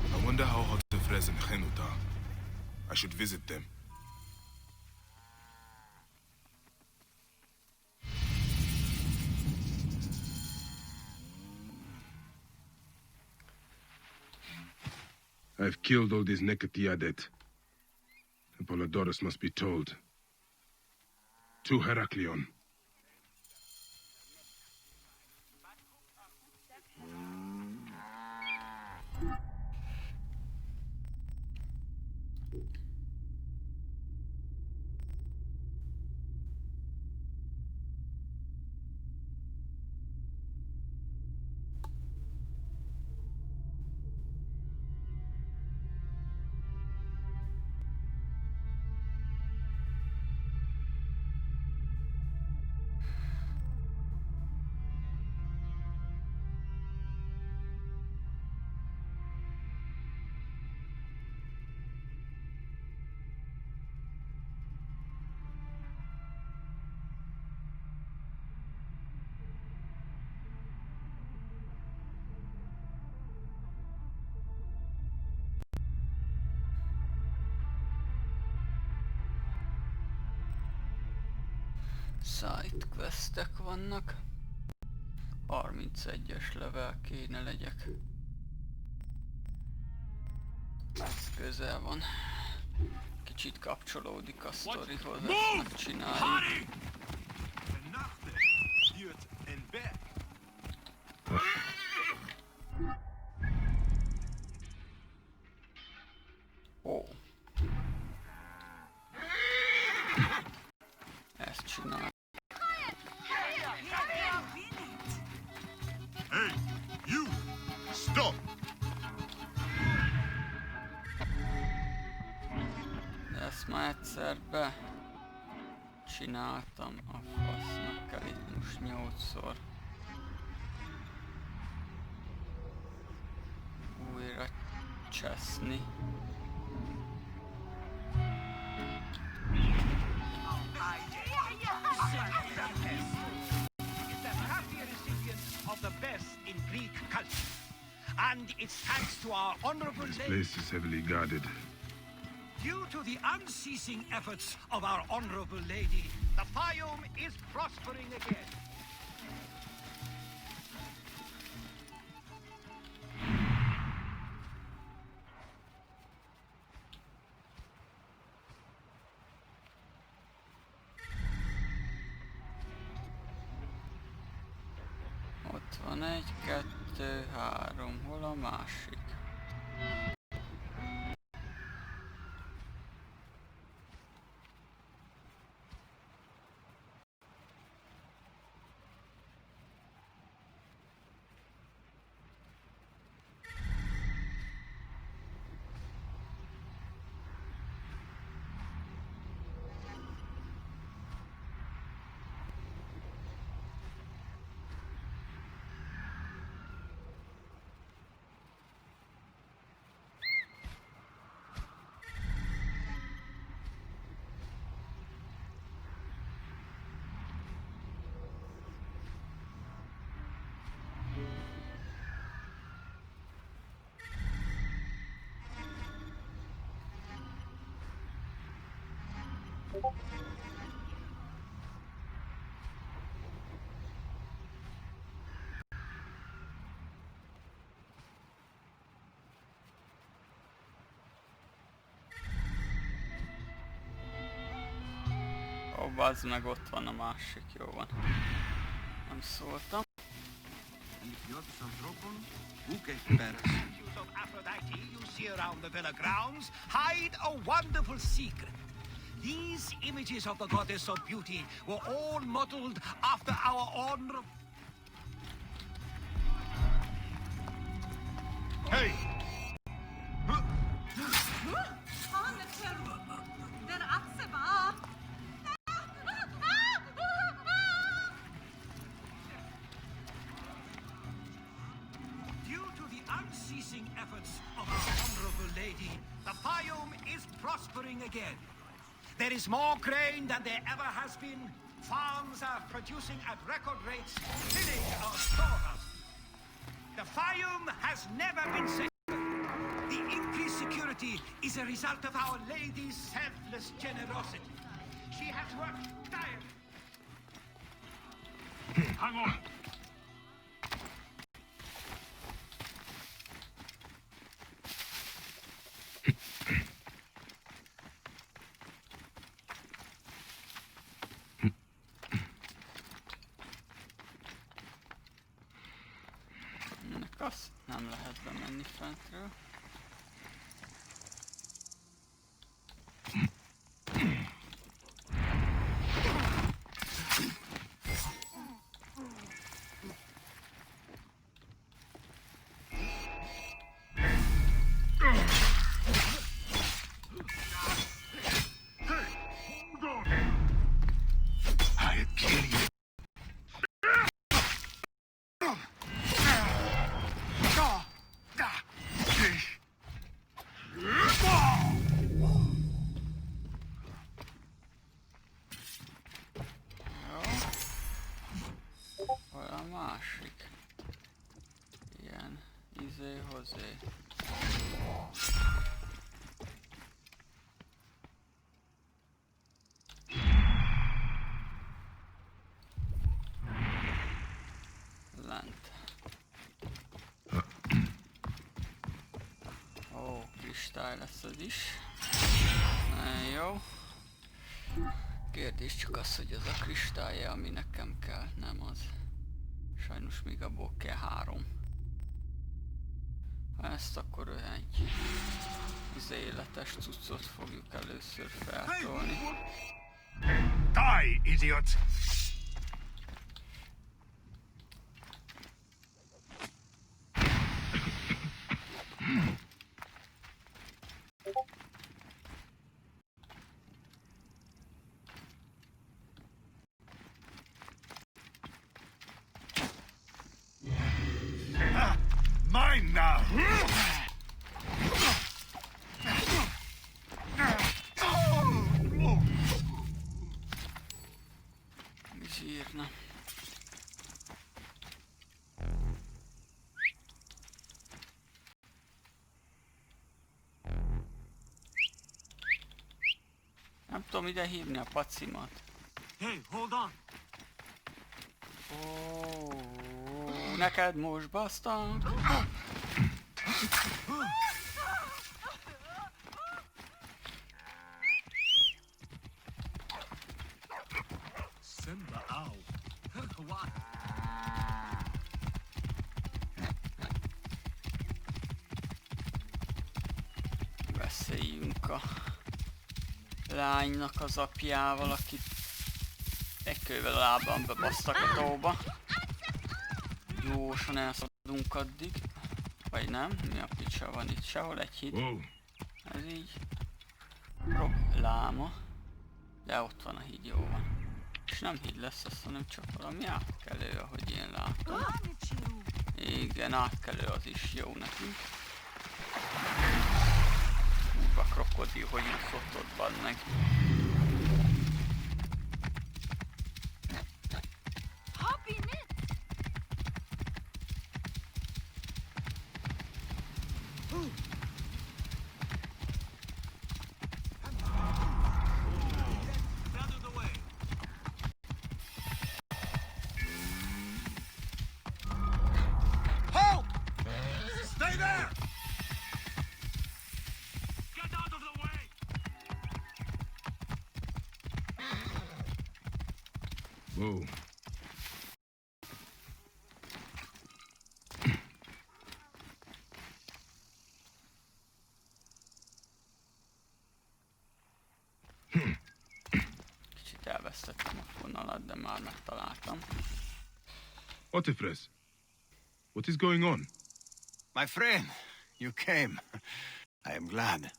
I wonder how hot the Frez and Khenut are. I should visit them. I've killed all these Nekatiadet. Apollodorus must be told. To Heraklion. Side questek vannak. 31-es level kéne legyek. Ez közel van. Kicsit kapcsolódik a sztorihoz, ezt megcsináljuk. Ó. Ezt csináljuk. Hey, you! Stop! Ezt már egyszer csináltam, a fasznak kell itt most 8-szor újra cseszni. And it's thanks to our honorable This place is heavily guarded. Due to the unceasing efforts of our honorable lady, the Fayoum is prospering again. Ott van 1, 2, 3, hol a másik? Ó, bazd meg, ott van a másik, jó van. Nem szóltam. Statues of Aphrodite you see around the villa grounds hide a wonderful secret. These images of the goddess of beauty were all modeled after our honorable... Hey! Due to the unceasing efforts of our honorable lady, the biome is prospering again. There is more grain than there ever has been. Farms are producing at record rates, filling our storehouses. The biome has never been safer. The increased security is a result of our lady's selfless generosity. She has worked tirelessly. Hang on! Ennek azt nem lehet bemenni fentről. Hozé. Lent. Ó, kristály lesz az is. Jó. Kérdés csak az, hogy az a kristálya, ami nekem kell, nem az. Sajnos még abból kell 3. Ha ezt akkor egy életes cuccot fogjuk először feltolni. Die, idiot! Mine now! Zsírna. Nem tudom ide hívni a pacimat. Hey, hold on! Ó, neked most basztam. Simba, ow! What? Beszéljünk a lánynak az apjával, akit egy kővel a lábam bebasztak a tóba. Gyorsan elszabadunk addig. Vagy nem? Mi a picsa van itt? Sehol egy híd. Ez így. Láma. De ott van a híd, jó van. És nem híd lesz az, hanem csak valami átkelő, ahogy én látom. Igen, átkelő az is jó nekünk. A krokodil, hogy úszott ott van meg. Whoa. Kicsit elvesztettem a fonalat, de már megtaláltam. Otifres, what is going on? My friend, you came. I am glad.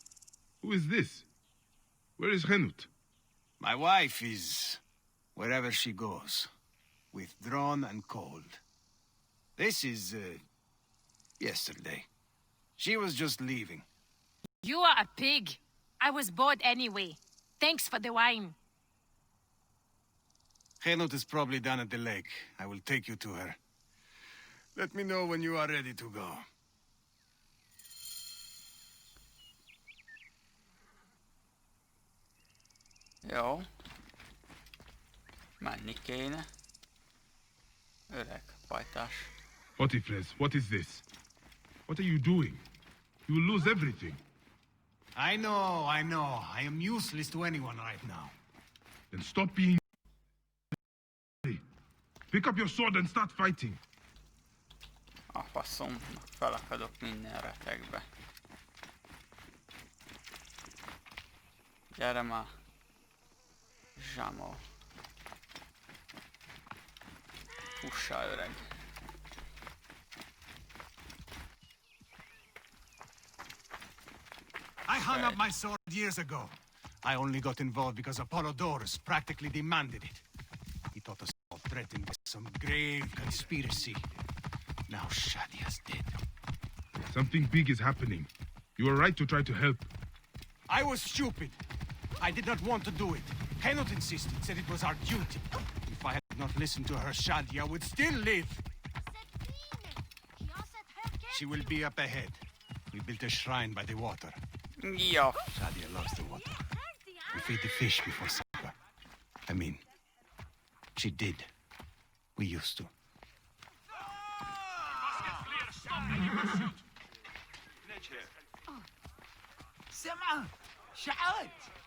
Who is this? Where is Henut? My wife is wherever she goes, withdrawn and cold. This is, yesterday. She was just leaving. You are a pig. I was bored anyway. Thanks for the wine. Henut is probably down at the lake. I will take you to her. Let me know when you are ready to go. Jó. Menni kéne. Öreg pajtás. Otifres, what is this? What are you doing? You will lose everything. I know. I am useless to anyone right now. Then stop being... Pick up your sword and start fighting. A faszomnak felakadok minden retekbe. Gyere már. Zsámol. Fussá, öreg. I hung up my sword years ago. I only got involved because Apollodorus practically demanded it. He thought us all threatened by some grave conspiracy. Now Shadia's dead. Something big is happening. You are right to try to help. I was stupid. I did not want to do it. Henut insisted, said it was our duty. If I had not listened to her, Shadia would still live. She will be up ahead. We built a shrine by the water. Ja. Shadia loves the water. We feed the fish before supper. I mean, she did. We used to. سمع شعرت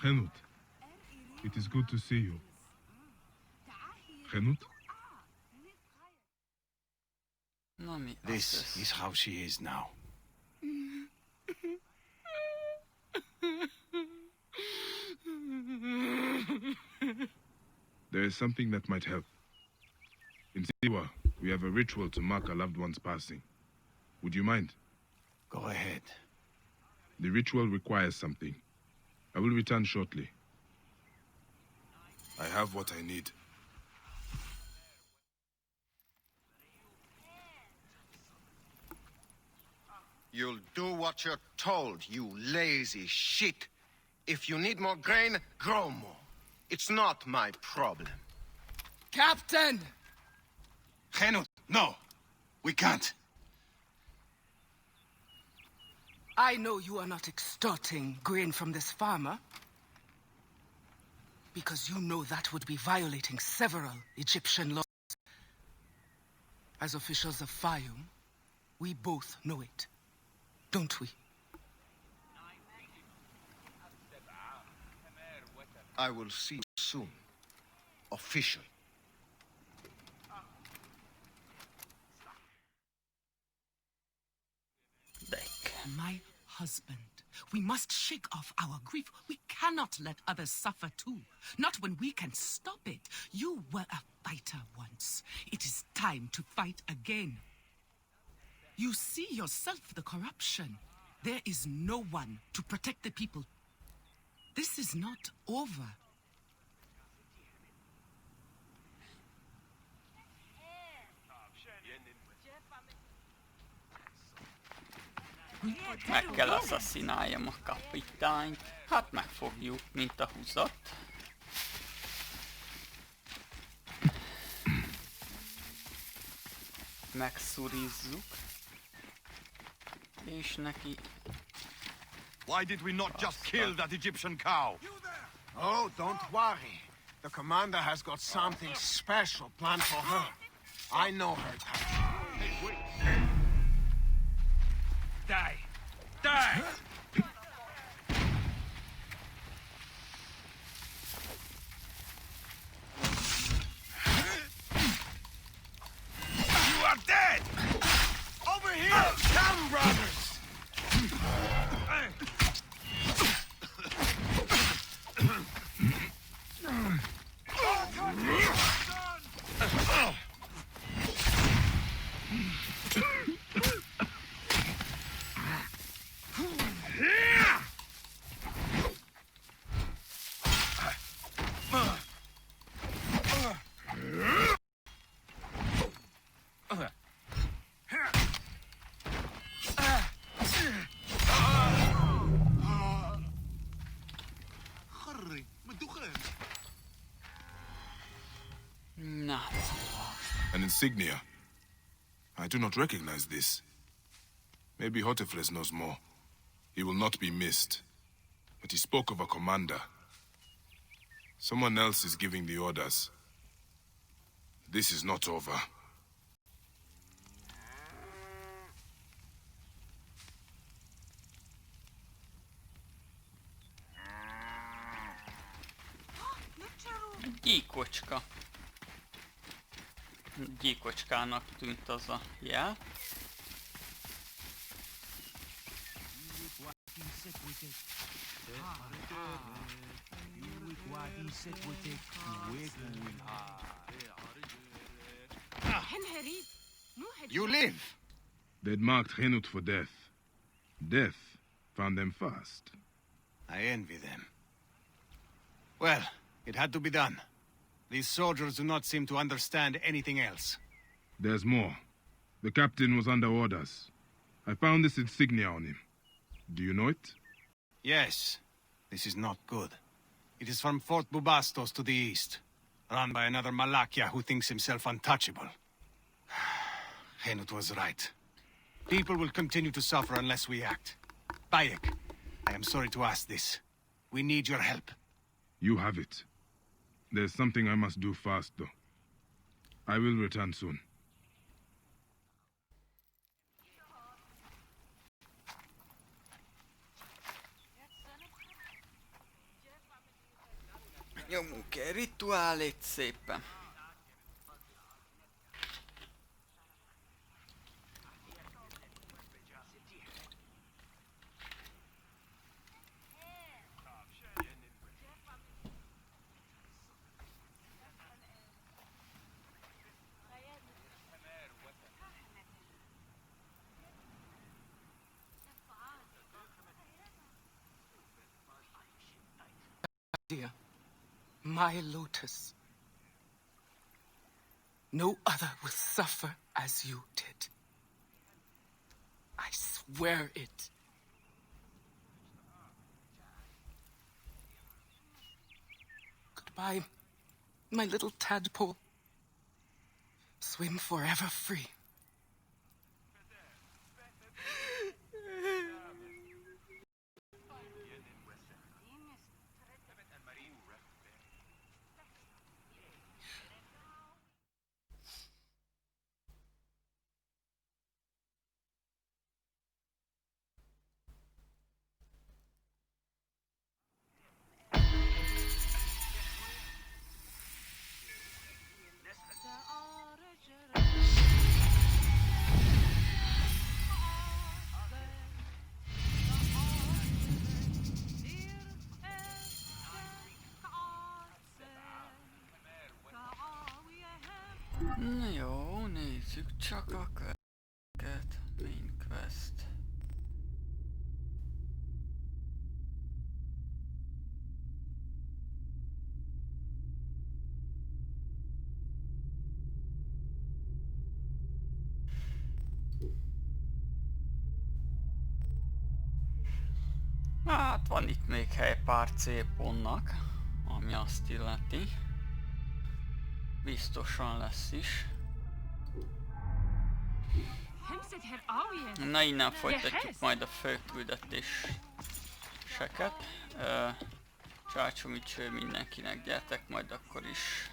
Henut, it is good to see you. Henut? This is how she is now. There is something that might help. In Siwa, we have a ritual to mark a loved one's passing. Would you mind? Go ahead. The ritual requires something. I will return shortly. I have what I need. You'll do what you're told, you lazy shit. If you need more grain, grow more. It's not my problem. Captain! Henut, no! We can't. I know you are not extorting grain from this farmer. Because you know that would be violating several Egyptian laws. As officials of Fayum, we both know it. Don't we? I will see you soon. Official. My husband, we must shake off our grief. We cannot let others suffer too. Not when we can stop it. You were a fighter once. It is time to fight again. You see yourself the corruption. There is no one to protect the people. This is not over. Meg kell asszasszináljam a kapitányt. Hát megfogjuk, mint a húzat. Megszurizzuk. És neki Why did we not just kill that Egyptian cow? Oh, don't worry. The commander has got something special planned for her. I know her type. Hey, wait. Die! Die! You are dead! Over here! Come, brothers! Na. An insignia. I do not recognize this. Maybe Hotefres knows more. He will not be missed. But he spoke of a commander. Someone else is giving the orders. This is not over. Gyíkocska. Gyíkocskának tűnt az a jel. You live! They'd marked Henut for death. Death found them fast. I envy them. Well, it had to be done. These soldiers do not seem to understand anything else. There's more. The captain was under orders. I found this insignia on him. Do you know it? Yes. This is not good. It is from Fort Bubastos to the east, run by another Malakia who thinks himself untouchable. Henut was right. People will continue to suffer unless we act. Bayek, I am sorry to ask this. We need your help. You have it. There's something I must do fast, though. I will return soon. Nyomunk egy rituálét szépen. Dear, my lotus. No other will suffer as you did. I swear it. Goodbye, my little tadpole. Swim forever free. Na jó, nézzük csak a következőket. Main quest. Hát van itt még hely pár célpontnak, ami azt illeti. Biztosan lesz is. Na innen folytatjuk majd a főküldetés ingyeneseket. Csácsomücső mindenkinek, gyertek majd akkor is